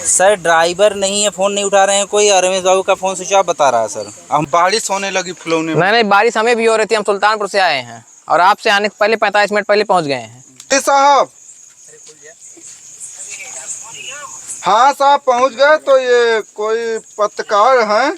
Sir driver नहीं है, phone नहीं उठा रहे हैं कोई। रमेश बाबू का फोन स्विच ऑफ बता रहा है सर। हम बारिश होने लगी फुलौने में। नहीं, बारिश हमें भी हो रही थी। हम सुल्तानपुर से आए हैं और आपसे आने से पहले 45 मिनट पहले पहुंच गए हैं। साहब हाँ साहब पहुंच गए। तो ये कोई पत्रकार हैं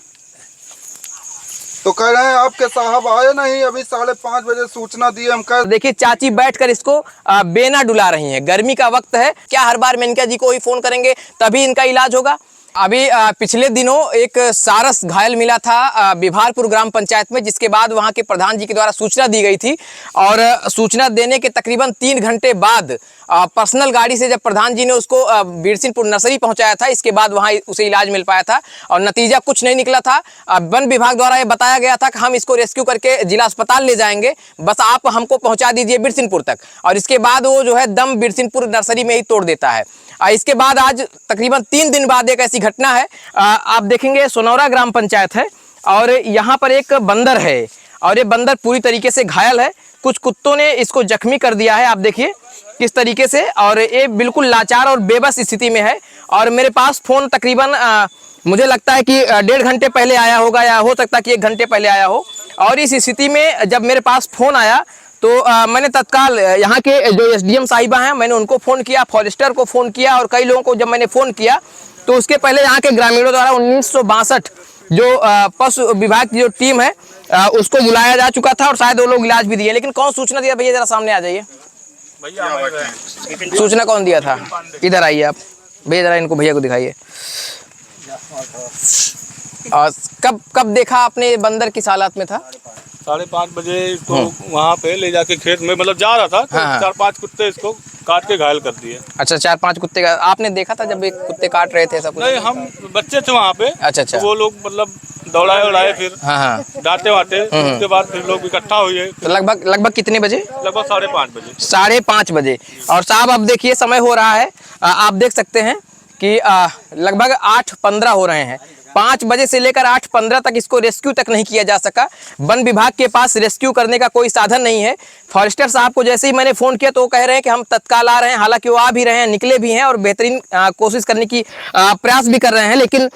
तो कह रहे हैं आपके साहब आए नहीं, अभी 5:30 बजे सूचना दी हम कह। देखिए चाची बैठकर इसको बेना डुला रही हैं। गर्मी का वक्त है, क्या हर बार मेनका जी को ही फोन करेंगे तभी इनका इलाज होगा? अभी पिछले दिनों एक सारस घायल मिला था बिभारपुर ग्राम पंचायत में, जिसके बाद वहां के प्रधान जी के द्वारा सूचना दी गई थी और सूचना देने के तकरीबन 3 घंटे बाद पर्सनल गाड़ी से जब प्रधान जी ने उसको बीरसिंहपुर नर्सरी पहुंचाया था, इसके बाद वहां उसे इलाज मिल पाया था और नतीजा कुछ नहीं निकला था। वन विभाग द्वारा ये बताया गया था कि हम इसको रेस्क्यू करके जिला अस्पताल ले जाएंगे, बस आप हमको पहुंचा दीजिए बीरसिंहपुर तक। और इसके बाद वो जो है दम बीरसिंहपुर नर्सरी में ही तोड़ देता है। इसके बाद आज तकरीबन 3 दिन बाद एक ऐसी घटना है। आप देखेंगे सोनौरा ग्राम पंचायत है और यहाँ पर एक बंदर है और ये बंदर पूरी तरीके से घायल है। कुछ कुत्तों ने इसको जख्मी कर दिया है, आप देखिए किस तरीके से, और ये बिल्कुल लाचार और बेबस स्थिति में है। और मेरे पास फ़ोन तकरीबन मुझे लगता है कि 1.5 घंटे पहले आया होगा या हो सकता है कि 1 घंटे पहले आया हो। और इस स्थिति में जब मेरे पास फ़ोन आया तो मैंने तत्काल यहाँ के जो एसडीएम साहिबा हैं मैंने उनको फ़ोन किया, फॉरेस्टर को फ़ोन किया और कई लोगों को जब मैंने फ़ोन किया तो उसके पहले यहाँ के ग्रामीणों द्वारा 1962 जो पशु विभाग की जो टीम है उसको बुलाया जा चुका था और शायद वो लोग इलाज भी दिए। लेकिन कौन सूचना दिया भैया, जरा सामने आ जाइए। सूचना कौन दिया था? इधर आइए आप भैया, जरा इनको भैया को दिखाइए। कब देखा आपने बंदर किस हालत में था? 5:30 बजे इसको वहाँ पे ले जाके खेत में मतलब जा रहा था तो 4-5 कुत्ते इसको काट के घायल कर दिए। अच्छा, 4-5 कुत्ते का आपने देखा था जब एक कुत्ते काट रहे थे ऐसा कुछ? नहीं, हम बच्चे थे वहाँ पे। अच्छा। तो वो लोग मतलब दौड़ाए फिर डांटे वाटे, उसके बाद फिर लोग इकट्ठा हुए। तो लगभग कितने बजे? लगभग 5:30 बजे। 5:30 बजे। और साहब अब देखिए समय हो रहा है, आप देख सकते हैं कि लगभग 8:15 हो रहे हैं। 5 बजे से लेकर 8:15 तक इसको रेस्क्यू तक नहीं किया जा सका। वन विभाग के पास रेस्क्यू करने का कोई साधन नहीं है। फॉरेस्टर साहब को जैसे ही मैंने फ़ोन किया तो वो कह रहे हैं कि हम तत्काल आ रहे हैं। हालांकि वो आ भी रहे हैं, निकले भी हैं और बेहतरीन कोशिश करने की प्रयास भी कर रहे हैं। लेकिन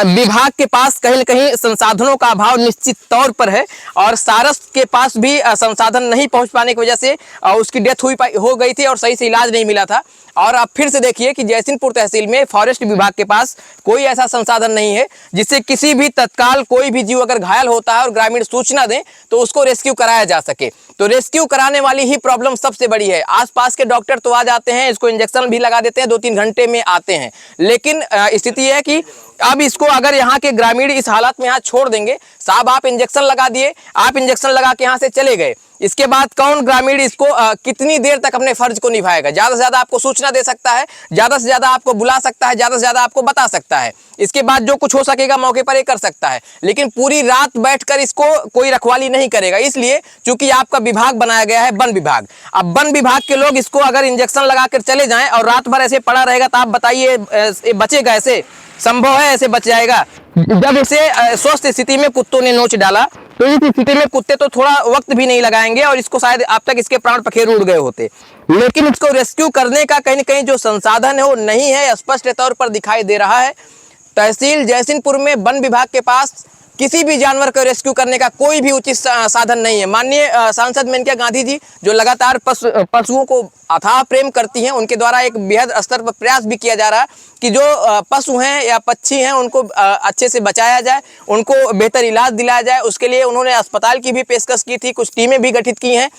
विभाग के पास कहीं न कहीं संसाधनों का अभाव निश्चित तौर पर है और सारस के पास भी संसाधन नहीं पहुँच पाने की वजह से उसकी डेथ हो गई थी और सही से इलाज नहीं मिला था। और आप फिर से देखिए कि जयसिंहपुर तहसील में फॉरेस्ट विभाग के पास कोई ऐसा संसाधन नहीं है जिससे किसी भी तत्काल कोई भी जीव अगर घायल होता है और ग्रामीण सूचना दें तो उसको रेस्क्यू कराया जा सके। तो रेस्क्यू कराने वाली ही प्रॉब्लम सबसे बड़ी है। आसपास के डॉक्टर तो आ जाते हैं, इसको इंजेक्शन भी लगा देते हैं, 2-3 घंटे में आते हैं। लेकिन स्थिति है कि अब इसको अगर यहाँ के ग्रामीण इस हालत में यहाँ छोड़ देंगे, साहब आप इंजेक्शन लगा दिए, आप इंजेक्शन लगा के यहाँ से चले गए, इसके बाद कौन ग्रामीण इसको कितनी देर तक अपने फर्ज को निभाएगा? ज़्यादा से ज़्यादा आपको सूचना दे सकता है, ज़्यादा से ज़्यादा आपको बुला सकता है, ज़्यादा से ज़्यादा आपको बता सकता है। इसके बाद जो कुछ हो सकेगा मौके पर ये कर सकता है, लेकिन पूरी रात बैठकर इसको कोई रखवाली नहीं करेगा। इसलिए चूंकि आपका विभाग बनाया गया है वन विभाग, अब वन विभाग के लोग इसको अगर इंजेक्शन लगा कर चले जाएं और रात भर ऐसे पड़ा रहेगा तो आप बताइए बचेगा? ऐसे संभव है? ऐसे बच जाएगा? जब इसे स्वस्थ स्थिति में कुत्तों ने नोच डाला तो इस स्थिति में कुत्ते तो थोड़ा वक्त भी नहीं लगाएंगे और इसको शायद अब तक इसके प्राण पखेरु उड़ गए होते। लेकिन इसको रेस्क्यू करने का कहीं न कहीं जो संसाधन है वो नहीं है, स्पष्ट तौर पर दिखाई दे रहा है। तहसील जयसिंहपुर में वन विभाग के पास किसी भी जानवर को रेस्क्यू करने का कोई भी उचित साधन नहीं है। माननीय सांसद मेनका गांधी जी जो लगातार पशुओं को अथाह प्रेम करती हैं, उनके द्वारा एक बेहद स्तर पर प्रयास भी किया जा रहा है कि जो पशु हैं या पक्षी हैं उनको अच्छे से बचाया जाए, उनको बेहतर इलाज दिलाया जाए। उसके लिए उन्होंने अस्पताल की भी पेशकश की थी, कुछ टीमें भी गठित की हैं।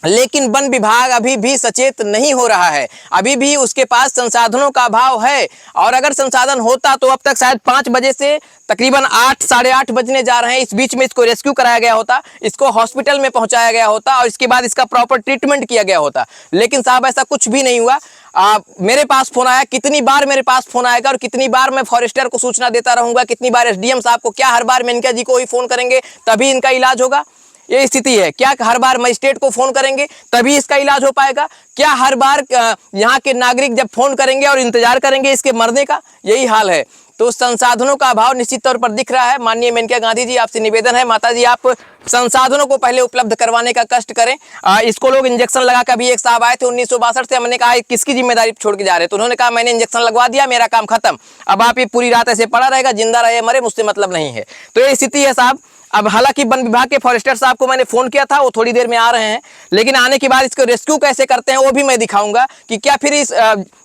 लेकिन वन विभाग अभी भी सचेत नहीं हो रहा है, अभी भी उसके पास संसाधनों का अभाव है। और अगर संसाधन होता तो अब तक शायद 5 बजे से तकरीबन 8 साढ़े 8 बजने जा रहे हैं, इस बीच में इसको रेस्क्यू कराया गया होता, इसको हॉस्पिटल में पहुंचाया गया होता और इसके बाद इसका प्रॉपर ट्रीटमेंट किया गया होता। लेकिन साहब ऐसा कुछ भी नहीं हुआ। मेरे पास फ़ोन आया, कितनी बार मेरे पास फ़ोन आएगा और कितनी बार मैं फॉरेस्टर को सूचना देता रहूँगा, कितनी बार एसडीएम साहब को? क्या हर बार मेनका जी को ही फ़ोन करेंगे तभी इनका इलाज होगा? ये स्थिति है। क्या हर बार मजिस्ट्रेट को फ़ोन करेंगे तभी इसका इलाज हो पाएगा? क्या हर बार यहाँ के नागरिक जब फ़ोन करेंगे और इंतज़ार करेंगे इसके मरने का? यही हाल है। तो संसाधनों का अभाव निश्चित तौर पर दिख रहा है। माननीय मेनका गांधी जी, आपसे निवेदन है, माता जी आप संसाधनों को पहले उपलब्ध करवाने का कष्ट करें। इसको लोग इंजेक्शन लगा के, अभी एक साहब आए थे 1962 से, हमने कहा किसकी जिम्मेदारी छोड़ के जा रहे हैं, तो उन्होंने कहा मैंने इंजेक्शन लगवा दिया, मेरा काम खत्म, अब आप ये पूरी रात ऐसे पड़ा रहेगा, जिंदा रहे मरे मुझसे मतलब नहीं है। तो ये स्थिति है साहब। अब हालांकि वन विभाग के फॉरेस्टर साहब को मैंने फोन किया था, वो थोड़ी देर में आ रहे हैं, लेकिन आने के बाद इसको रेस्क्यू कैसे करते हैं वो भी मैं दिखाऊंगा कि क्या फिर इस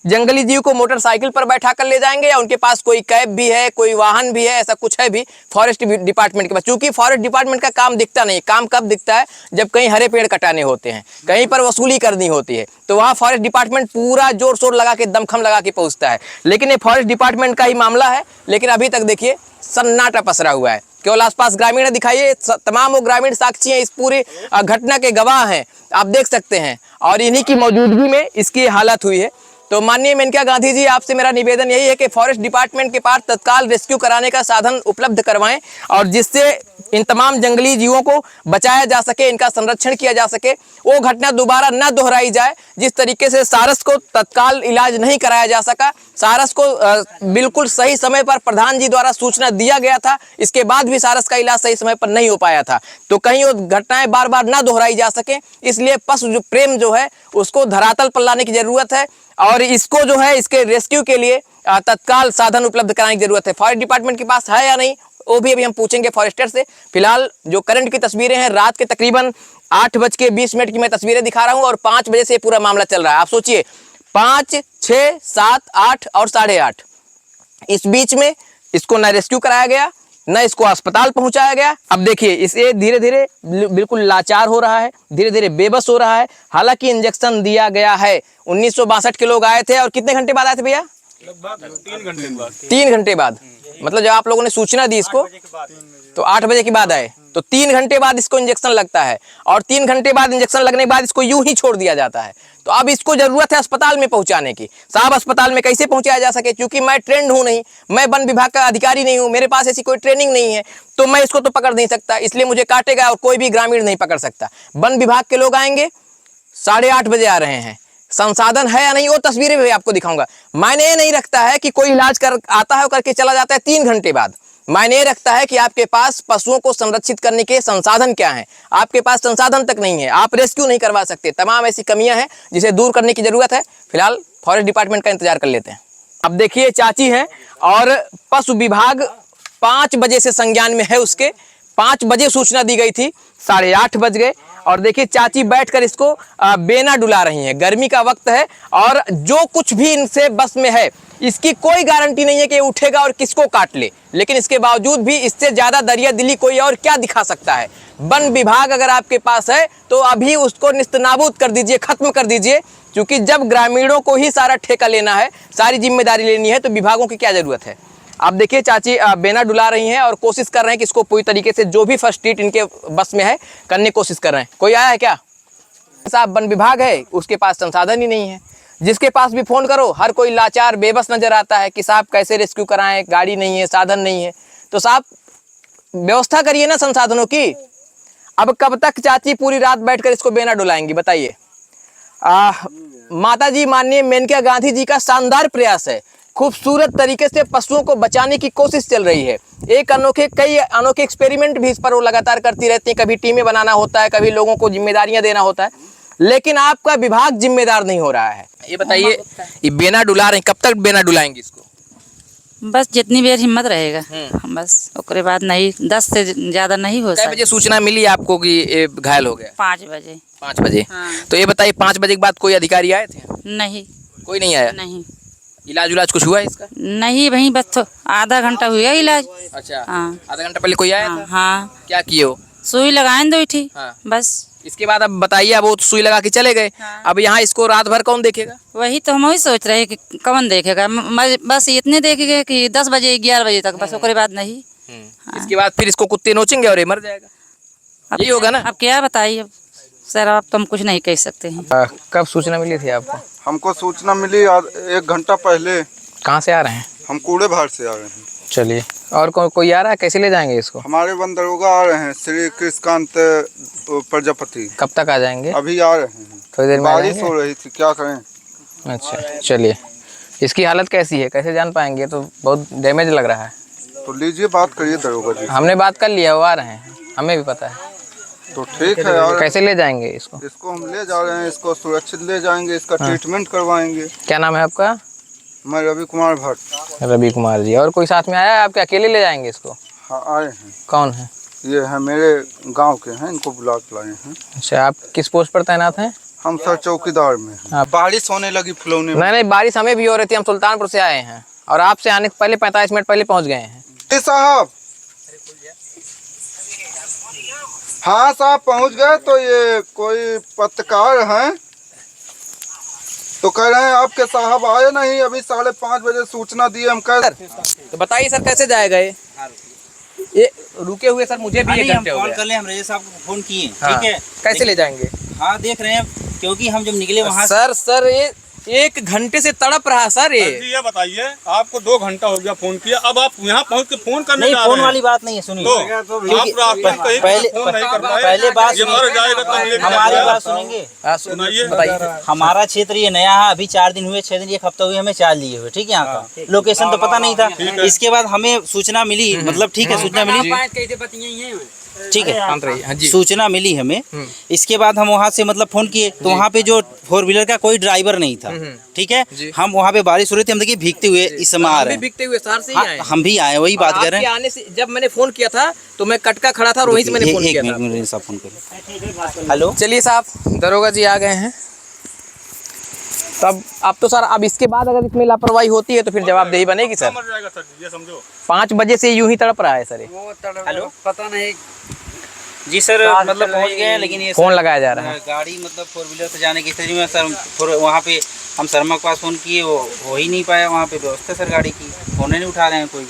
जंगली जीव को मोटरसाइकिल पर बैठा कर ले जाएंगे या उनके पास कोई कैब भी है, कोई वाहन भी है, ऐसा कुछ है भी फॉरेस्ट डिपार्टमेंट के पास। चूंकि फॉरेस्ट डिपार्टमेंट का काम दिखता नहीं, काम कब दिखता है जब कहीं हरे पेड़ कटाने होते हैं, कहीं पर वसूली करनी होती है, तो वहाँ फॉरेस्ट डिपार्टमेंट पूरा जोर शोर लगा के, दमखम लगा के पहुँचता है। लेकिन ये फॉरेस्ट डिपार्टमेंट का ही मामला है, लेकिन अभी तक देखिए सन्नाटा पसरा हुआ है। केवल आसपास ग्रामीण दिखाइए, तमाम वो ग्रामीण साक्षी हैं, इस पूरी घटना के गवाह हैं, आप देख सकते हैं, और इन्हीं की मौजूदगी में इसकी हालत हुई है। तो माननीय मेनका गांधी जी, आपसे मेरा निवेदन यही है कि फॉरेस्ट डिपार्टमेंट के पास तत्काल रेस्क्यू कराने का साधन उपलब्ध करवाएं, और जिससे इन तमाम जंगली जीवों को बचाया जा सके, इनका संरक्षण किया जा सके, वो घटना दोबारा न दोहराई जाए। जिस तरीके से सारस को तत्काल इलाज नहीं कराया जा सका, सारस को बिल्कुल सही समय पर प्रधान जी द्वारा सूचना दिया गया था, इसके बाद भी सारस का इलाज सही समय पर नहीं हो पाया था, तो कहीं वो घटनाएं बार बार न दोहराई जा सके, इसलिए पशु प्रेम जो है उसको धरातल पर लाने की जरूरत है, और इसको जो है इसके रेस्क्यू के लिए तत्काल साधन उपलब्ध कराने की जरूरत है। फॉरेस्ट डिपार्टमेंट के पास है या नहीं वो भी अभी हम पूछेंगे फॉरेस्टर से। फिलहाल जो करंट की तस्वीरें हैं, रात के तकरीबन 8:20 की मैं तस्वीरें दिखा रहा हूं, और 5 बजे से पूरा मामला चल रहा है। आप सोचिए 5, 6, 7, 8 और 8:30 इस बीच में इसको न रेस्क्यू कराया गया, न इसको अस्पताल पहुंचाया गया। अब देखिए इसे धीरे धीरे बिल्कुल लाचार हो रहा है, धीरे धीरे बेबस हो रहा है। हालांकि इंजेक्शन दिया गया है। 1962 के लोग आए थे, और कितने घंटे बाद आए थे भैया? लगभग 3 घंटे बाद। 3 घंटे बाद, मतलब जब आप लोगों ने सूचना दी इसको तो 8 बजे के बाद आए, तो 3 घंटे बाद इसको इंजेक्शन लगता है, और 3 घंटे बाद इंजेक्शन लगने के बाद इसको यूं ही छोड़ दिया जाता है। तो अब इसको जरूरत है अस्पताल में पहुंचाने की। साहब अस्पताल में कैसे पहुंचाया जा सके, क्योंकि मैं ट्रेंड हूं नहीं, मैं वन विभाग का अधिकारी नहीं हूं, मेरे पास ऐसी कोई ट्रेनिंग नहीं है, तो मैं इसको तो पकड़ नहीं सकता, इसलिए मुझे काटेगा और कोई भी ग्रामीण नहीं पकड़ सकता। वन विभाग के लोग आएंगे, 8:30 बजे आ रहे हैं, संसाधन है या नहीं वो तस्वीरें भी आपको दिखाऊंगा। मायने ये नहीं रखता है कि कोई इलाज कर आता है और करके चला जाता है 3 घंटे बाद। मायने ये रखता है कि आपके पास पशुओं को संरक्षित करने के संसाधन क्या हैं। आपके पास संसाधन तक नहीं है, आप रेस्क्यू नहीं करवा सकते। तमाम ऐसी कमियां हैं जिसे दूर करने की जरूरत है। फिलहाल फॉरेस्ट डिपार्टमेंट का इंतजार कर लेते हैं। अब देखिए चाची हैं, और पशु विभाग 5 बजे से संज्ञान में है उसके। 5 बजे सूचना दी गई थी, 8:30 बज गए, और देखिए चाची बैठकर इसको बेना डुला रही हैं। गर्मी का वक्त है, और जो कुछ भी इनसे बस में है, इसकी कोई गारंटी नहीं है कि उठेगा और किसको काट ले, लेकिन इसके बावजूद भी इससे ज्यादा दरिया दिली कोई और क्या दिखा सकता है। वन विभाग अगर आपके पास है तो अभी उसको निस्तनाबूद कर दीजिए, खत्म कर दीजिए, क्योंकि जब ग्रामीणों को ही सारा ठेका लेना है, सारी जिम्मेदारी लेनी है, तो विभागों की क्या जरूरत है। आप देखिए चाची बेना डुला रही हैं और कोशिश कर रहे हैं कि इसको पूरी तरीके से जो भी फर्स्ट एड इनके बस में है करने की कोशिश कर रहे हैं। कोई आया है क्या? साहब वन विभाग है, उसके पास संसाधन ही नहीं है। जिसके पास भी फोन करो हर कोई लाचार बेबस नजर आता है कि साहब कैसे रेस्क्यू कराएं, गाड़ी नहीं है, साधन नहीं है। तो साहब व्यवस्था करिए ना संसाधनों की। अब कब तक चाची पूरी रात बैठकर इसको बेना डुलाएंगी बताइए। माता जी माननीय मेनका गांधी जी का शानदार प्रयास है, खूबसूरत तरीके से पशुओं को बचाने की कोशिश चल रही है। कई अनोखे एक्सपेरिमेंट भी इस पर वो लगातार करती रहती हैं। कभी टीमें बनाना होता है, कभी लोगों को जिम्मेदारियां देना होता है, लेकिन आपका विभाग जिम्मेदार नहीं हो रहा है। ये बताइए, ये बेना डुला रहे हैं, कब तक बेना डुलाएंगे इसको? बस जितनी देर हिम्मत रहेगा, बस उसके बाद नहीं, 10 से ज्यादा नहीं हो सकता। बजे सूचना मिली आपको कि ये घायल हो गया? 5 बजे। 5 बजे? हाँ। तो ये बताइए 5 बजे के बाद कोई अधिकारी आए थे? नहीं, कोई नहीं आया। नहीं, इलाज कुछ हुआ है इसका? नहीं, वहीं बस तो आधा घंटा हुआ इलाज। अच्छा, हाँ। आधा घंटा पहले कोई आया था? हाँ। क्या किए हो? सुई लगाए 2 थी। हाँ। बस इसके बाद अब बताइए, अब वो सुई लगा के चले गए। हाँ। अब यहाँ इसको रात भर कौन देखेगा? वही तो हम वही सोच रहे हैं कि कौन देखेगा। बस इतने देखेंगे कि 10 बजे 11 बजे तक, बस उसके बाद नहीं। हाँ। इसके बाद फिर इसको कुत्ते नोचेंगे और ये मर जाएगा। यही होगा ना? अब क्या बताइए सर, आप तो हम कुछ नहीं कह सकते हैं। कब सूचना मिली थी आपको? हमको सूचना मिली 1 घंटा पहले। कहाँ से आ रहे हैं? हम कूड़े भार से आ रहे हैं। चलिए, और कोई आ रहा है? कैसे ले जाएंगे इसको? हमारे वन दरोगा आ रहे हैं, श्री कृष्णकांत प्रजापति। कब तक आ जाएंगे? अभी आ रहे हैं, थोड़ी देर में आ बारिश जाएंगे? हो रही थी, क्या करें। अच्छा चलिए इसकी हालत कैसी है, कैसे जान पाएंगे? तो बहुत डैमेज लग रहा है। तो लीजिए, बात करिए दरोगा जी। हमने बात कर लिया, वो आ रहे हैं, हमें भी पता है। तो ठीक है यार, कैसे ले जाएंगे इसको? इसको हम ले जा रहे हैं, इसको सुरक्षित ले जाएंगे, इसका ट्रीटमेंट करवाएंगे। क्या नाम है आपका? मैं रवि कुमार भट्ट। रवि कुमार जी। और कोई साथ में आया है आपके? अकेले ले जाएंगे इसको? हाँ, आए हैं। कौन है? ये है मेरे गांव के हैं, इनको बुला के लाए हैं। अच्छा, आप किस पोस्ट पर तैनात हैं? हम सर चौकीदार में हैं। बारिश होने लगी फुलौने में। नहीं, बारिश हमें भी हो रही थी, हम सुल्तानपुर से आए हैं और आपसे आने से पहले 45 मिनट पहले पहुंच गए हैं। साहब, हाँ साहब पहुंच गए। तो ये कोई पत्रकार हैं, तो कह रहे हैं आपके साहब आए नहीं, अभी 5:30 बजे सूचना दी। हम कह तो बताइए सर, कैसे जाएगा ये रुके हुए? सर मुझे भी 1 घंटे हो कॉल गए। कर ले, हम रजत साहब को फोन किए। हाँ, ठीक है, कैसे ले जाएंगे? हाँ देख रहे हैं, क्योंकि हम जब निकले वहाँ सर ये 1 घंटे से तड़प रहा सर ये। जी ये बताइए, आपको 2 घंटा हो गया फोन किया, अब आप यहाँ पहुँच के फोन करने नहीं, जा फोन रहे हैं। वाली बात नहीं है, सुनिए। तो आप कहीं पहले फोन नहीं कर पाए, पहले बात ये मर जाएगा तब लेके हमारी जाएगा। बात सुनेंगे। सुनाइए। बताइए। हमारा क्षेत्र ये नया है, अभी 4 दिन हुए, 6 दिन, 1 हफ्ता हुए हमें चार्ज लिए हुए। ठीक है, यहाँ का लोकेशन तो पता नहीं था। इसके बाद हमें सूचना मिली, मतलब ठीक है, सूचना मिली, ठीक है, हाँ जी। सूचना मिली हमें। इसके बाद हम वहाँ से मतलब फोन किए, तो वहाँ पे जो 4 व्हीलर का कोई ड्राइवर नहीं था। ठीक है, हम वहाँ पे बारिश हो रही थी, हम देखिए भीगते हुए इस समय आ रहे हैं। भीगते हुए शहर से ही आए। हम भी आए, वही बात कर रहे हैं। आने से जब मैंने फोन किया था तो मैं कटका खड़ा था और वहीं से मैंने फोन किया था। मिनट साहब फोन करो। हेलो, चलिए साहब, दरोगा जी आ गए हैं। तब अब तो सर, अब इसके बाद अगर इसमें लापरवाही होती है तो फिर जवाबदेही बनेगी सर। मर जाएगा सर, ये समझो। 5 बजे से यूं ही तड़प रहा है सर ये। हेलो, पता नहीं जी सर, मतलब पहुंच गए हैं, लेकिन ये फोन लगाया जा रहा है। गाड़ी मतलब 4 व्हीलर से जाने की स्थिति में सर, वहाँ पे हम शर्मा के पास फोन किए, वो हो ही नहीं पाया। वहाँ पे व्यवस्था सर गाड़ी की, फोन नहीं उठा रहे हैं कोई।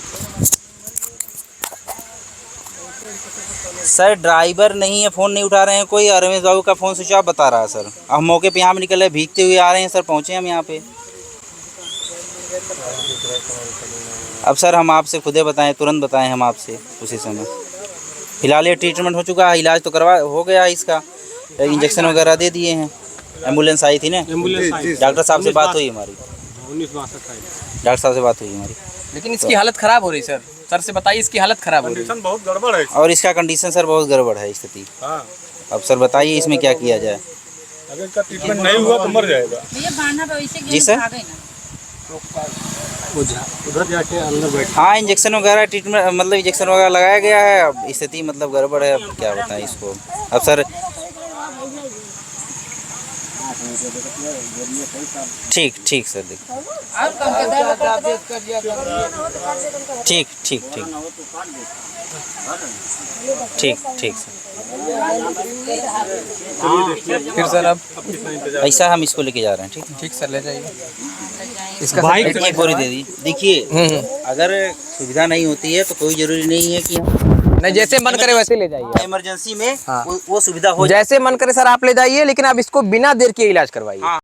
सर ड्राइवर नहीं है, फ़ोन नहीं उठा रहे हैं कोई। रमेश बाबू का फ़ोन स्विच ऑफ बता रहा है सर। हम मौके पे यहाँ पे निकले, भीगते हुए आ रहे हैं सर, पहुँचे हम यहाँ पे। अब सर हम आपसे खुदे बताएं, तुरंत बताएं हम आपसे उसी समय। फिलहाल ये ट्रीटमेंट हो चुका है, इलाज तो करवा हो गया इसका, इंजेक्शन वगैरह दे दिए हैं। एम्बुलेंस आई थी ना, डॉक्टर साहब से बात हुई हमारी, डॉक्टर साहब से बात हुई हमारी। लेकिन इसकी हालत खराब हो रही सर। सर से बताइए, इसकी हालत खराब हो रही है। कंडीशन बहुत गड़बड़ है। और इसका कंडीशन सर बहुत गड़बड़ है स्थिति। हाँ, अब सर बताइए इसमें क्या किया जाए। अगर इसका ट्रीटमेंट नहीं हुआ तो मर जाएगा। जी सर, उधर जाके अंदर बैठ। हाँ इंजेक्शन वगैरह ट्रीटमेंट मतलब इंजेक्शन वगैरह लगाया गया है। अब स्थिति मतलब गड़बड़ है, अब क्या बताएं इसको। अब सर ठीक ठीक सर, देखिए ठीक ठीक ठीक ठीक ठीक सर। फिर सर अब ऐसा हम इसको लेके जा रहे हैं। ठीक है, ठीक सर, ले जाइए। इसका बाइक एक बोरी दे दी। देखिए अगर सुविधा नहीं होती है तो कोई जरूरी नहीं है कि हम नहीं, जैसे मन करे वैसे ले जाइए। इमरजेंसी में हाँ। वो सुविधा हो जैसे मन करे सर आप ले जाइए, लेकिन आप इसको बिना देर के इलाज करवाइए।